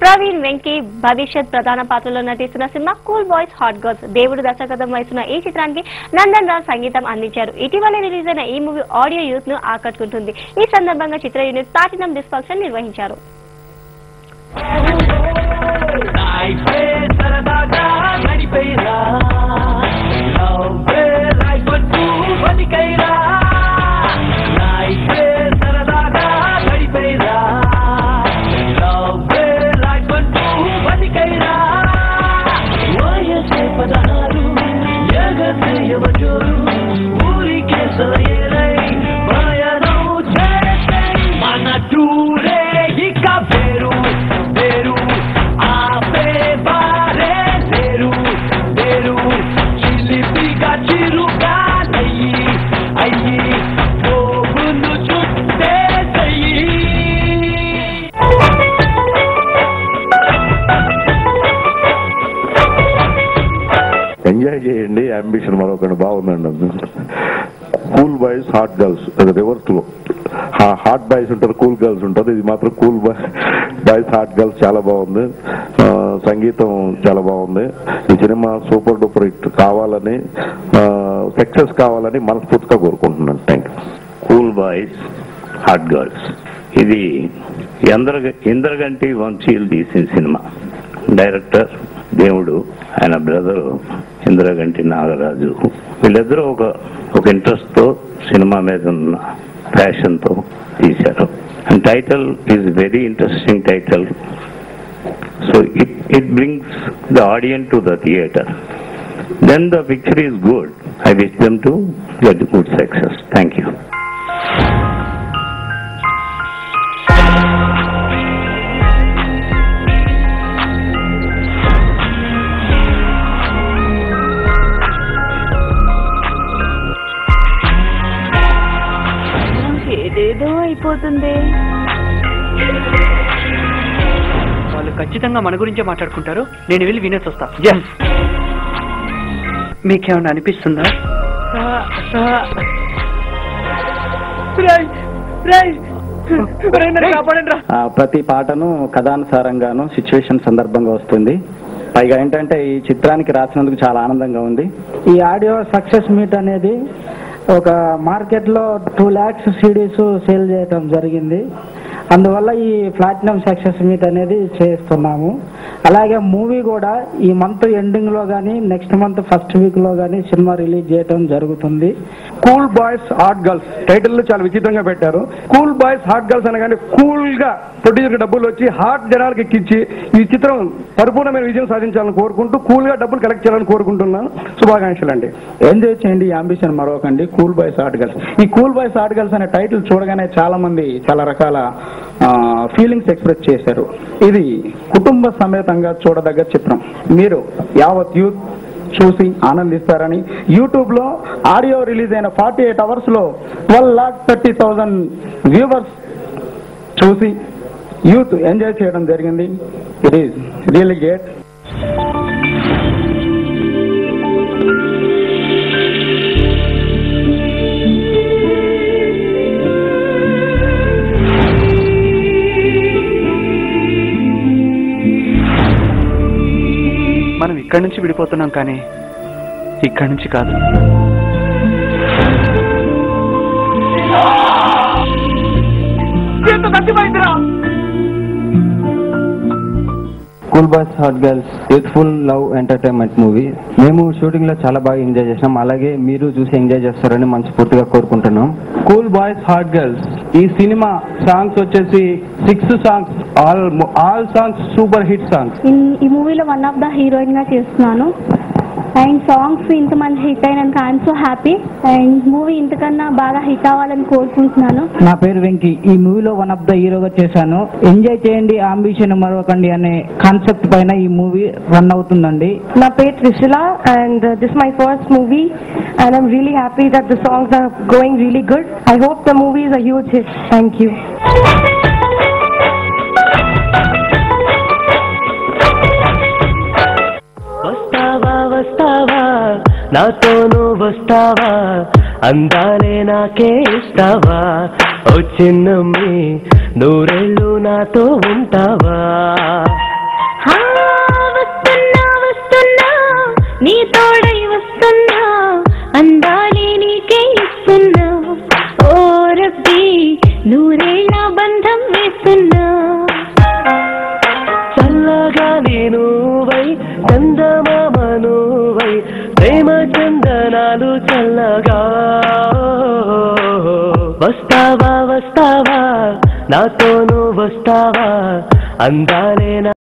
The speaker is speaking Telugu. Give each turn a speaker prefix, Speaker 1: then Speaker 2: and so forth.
Speaker 1: ప్రవీణ్ వెంకీ భవిష్యత్ ప్రధాన పాత్రలో నటిస్తున్న cinema cool boys hot girls. దేవుడు దర్శకత్వం వహిస్తున్న ఈ చిత్రానికి నందన్ రాజ్ సంగీతం అందించారు. ఇటీవల రిలీజ్ అయిన ఈ మూవీ ఆడియో యూత్ ను ఆకట్టుకుంటుంది. ఈ సందర్భంగా చిత్ర యూనిట్ ప్లాటినం డిస్క్ ఫంక్షన్ నిర్వహించారు.
Speaker 2: ఎంజాయ్ చేయండి. అంబిషన్ మరొకటి బాగుందండి. Cool boys hot girls, reverse లో హాట్ బాయ్స్ ఉంటారు, కూల్ గర్ల్స్ ఉంటారు. ఇది మాత్రం కూల్ బాయ్స్ హాట్ గర్ల్స్ చాలా బాగుంది. సంగీతం చాలా బాగుంది. ఈ సినిమా సూపర్ డూపర్ హిట్ కావాలని, సక్సెస్ కావాలని మనస్ఫూర్తిగా కోరుకుంటున్నాను. Thank you.
Speaker 3: Cool boys hot girls ఇది ఇంద్రగంటి వంశీయులు తీసిన సినిమా. డైరెక్టర్ దేవుడు, ఆయన బ్రదరు ఇంద్రగంటి నాగరాజు. వీళ్ళిద్దరూ ఒక ఇంట్రెస్ట్ తో సినిమా మీద ఉన్న ప్యాషన్ తో తీశారు. And title is very interesting title. So it brings the audience to the theatre. Then the picture is good. I wish them to get good success. Thank you.
Speaker 1: ఏదేదో అయిపోతుంది.
Speaker 4: వాళ్ళు ఖచ్చితంగా మన గురించే మాట్లాడుకుంటారు. నేను వెళ్ళి వినేసి వస్తా. మీకేమన్నా అనిపిస్తుందా?
Speaker 5: ప్రతి పాటను కథానుసారంగాను సిచ్యువేషన్ సందర్భంగా వస్తుంది. పైగా ఏంటంటే ఈ చిత్రానికి రాసినందుకు చాలా ఆనందంగా ఉంది.
Speaker 6: ఈ ఆడియో సక్సెస్ మీట్ అనేది ఒక మార్కెట్లో 2 lakhs CDs సేల్ చేయడం జరిగింది. అందువల్ల ఈ ప్లాటినం సక్సెస్ మీట్ అనేది చేస్తున్నాము. అలాగే మూవీ కూడా ఈ మంత్ ఎండింగ్ లో కానీ నెక్స్ట్ మంత్ ఫస్ట్ వీక్ లో కానీ సినిమా రిలీజ్ చేయడం జరుగుతుంది.
Speaker 7: Cool boys hot girls title చాలా విచిత్రంగా పెట్టారు. కూల్ బాయ్స్ హాట్ గర్ల్స్ అనగానే కూల్ గా ప్రొడ్యూసర్ డబ్బులు వచ్చి హాట్ జనాలకు ఎక్కించి ఈ చిత్రం పరిపూర్ణమైన విజయం సాధించాలని కోరుకుంటూ కూల్ గా డబ్బులు కలెక్ట్ చేయాలని కోరుకుంటున్నాను. శుభాకాంక్షలు అండి.
Speaker 5: ఎంజాయ్ చేయండి. అంబిషన్ మరొకండి. Cool boys hot girls. ఈ కూల్ బాయ్స్ హాట్ గర్ల్స్ అనే టైటిల్ చూడగానే చాలా మంది చాలా రకాల ఫీలింగ్స్ ఎక్స్ప్రెస్ చేశారు. ఇది కుటుంబ సమేతంగా చూడదగ్గ చిత్రం. మీరు యావత్ యూత్ చూసి ఆనందిస్తారని యూట్యూబ్ లో ఆడియో రిలీజ్ అయిన 48 hours లో 12,30,000 వ్యూవర్స్ చూసి యూత్ ఎంజాయ్ చేయడం జరిగింది. It is really great.
Speaker 4: మనం ఇక్కడి నుంచి విడిపోతున్నాం, కానీ ఇక్కడి నుంచి కాదు.
Speaker 5: Cool boys hot girls youthful love entertainment movie. మేము షూటింగ్ లో చాలా బాగా ఎంజాయ్ చేసినాం. అలాగే మీరు చూసి ఎంజాయ్ చేస్తారని మనస్ఫూర్తిగా కోరుకుంటున్నాం. కూల్ బాయ్స్ హాట్ గర్ల్స్ ఈ సినిమా సాంగ్స్ వచ్చేసి 6 songs, all songs super hit songs.
Speaker 1: ఈ మూవీలో వన్ ఆఫ్ ద హీరోయిన్ గా చేస్తున్నాను. అండ్ సాంగ్స్ ఇంతమంది హిట్ అయినందుకు I'm so happy. And movie ఇంతకన్నా బాగా హిట్ అవ్వాలని కోరుకుంటున్నాను.
Speaker 6: నా పేరు వెంకీ. ఈ మూవీలో వన్ ఆఫ్ ద హీరోగా చేశాను. ఎంజాయ్ చేయండి, అంబిషన్ మరొకండి అనే కాన్సెప్ట్ పైన ఈ మూవీ రన్ అవుతుందండి.
Speaker 1: నా పేరు Trishula and this my first movie and I'm really happy that the songs are going really good. I hope the movie is a huge hit. Thank you.
Speaker 8: వస్తావా నాతోనూ వస్తావా, అందాలే నాకే ఇస్తావా, ఓ చిన్నమ్మి నూరేళ్ళు నాతో ఉంటావా. నువ్వై చందమామ నువ్వై ప్రేమ చందనాలు చల్లగా వస్తావా వస్తావా నాతోను వస్తావా అందాలే